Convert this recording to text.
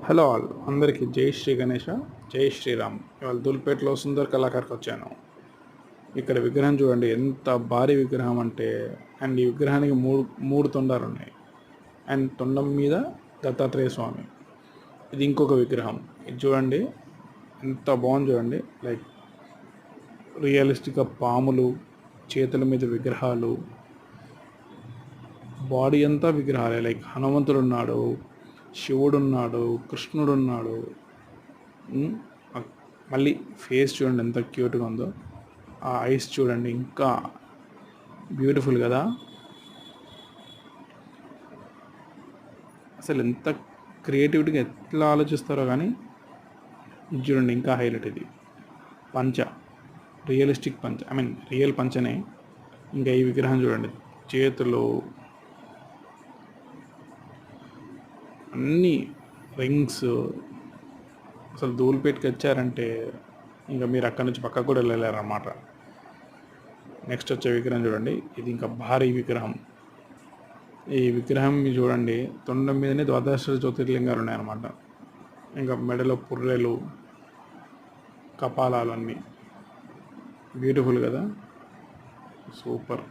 Hello all అందరికీ జై శ్రీ గణేష, జై శ్రీరామ్. ఇవాళ దూల్పేటలో సుందర్ కళాకారుకి వచ్చాను. ఇక్కడ విగ్రహం చూడండి, ఎంత భారీ విగ్రహం అంటే. అండ్ ఈ విగ్రహానికి మూడు తొండాలు ఉన్నాయి. అండ్ తొండం మీద దత్తాత్రేయ స్వామి. ఇది ఇంకొక విగ్రహం. ఇది చూడండి ఎంత బాగుంది చూడండి. లైక్ రియలిస్టిక్గా పాములు, చేతుల మీద విగ్రహాలు, బాడీ అంతా విగ్రహాలే. లైక్ హనుమంతుడు ఉన్నాడు, శివుడు ఉన్నాడు, కృష్ణుడు ఉన్నాడు. మళ్ళీ ఫేస్ చూడండి ఎంత క్యూట్గా ఉందో. ఆ ఐస్ చూడండి ఇంకా బ్యూటిఫుల్ కదా. అసలు ఎంత క్రియేటివిటీగా ఎట్లా ఆలోచిస్తారో కానీ. ఇది చూడండి ఇంకా హైలైట్. ఇది పంచ, రియలిస్టిక్ పంచ, ఐ మీన్ రియల్ పంచనే. ఇంకా ఈ విగ్రహం చూడండి, చేతులు అన్నీ రింగ్స్. అసలు ధూల్పేట్కి వచ్చారంటే ఇంకా మీరు అక్కడి నుంచి పక్కకు కూడా వెళ్ళలేరు అన్నమాట. నెక్స్ట్ వచ్చే విగ్రహం చూడండి, ఇది ఇంకా భారీ విగ్రహం. ఈ విగ్రహం చూడండి, తొండం మీదనే ద్వాదశ జ్యోతిర్లింగాలు ఉన్నాయన్నమాట. ఇంకా మెడలో పుర్రెలు, కపాలాలు అన్నీ బ్యూటిఫుల్ కదా, సూపర్.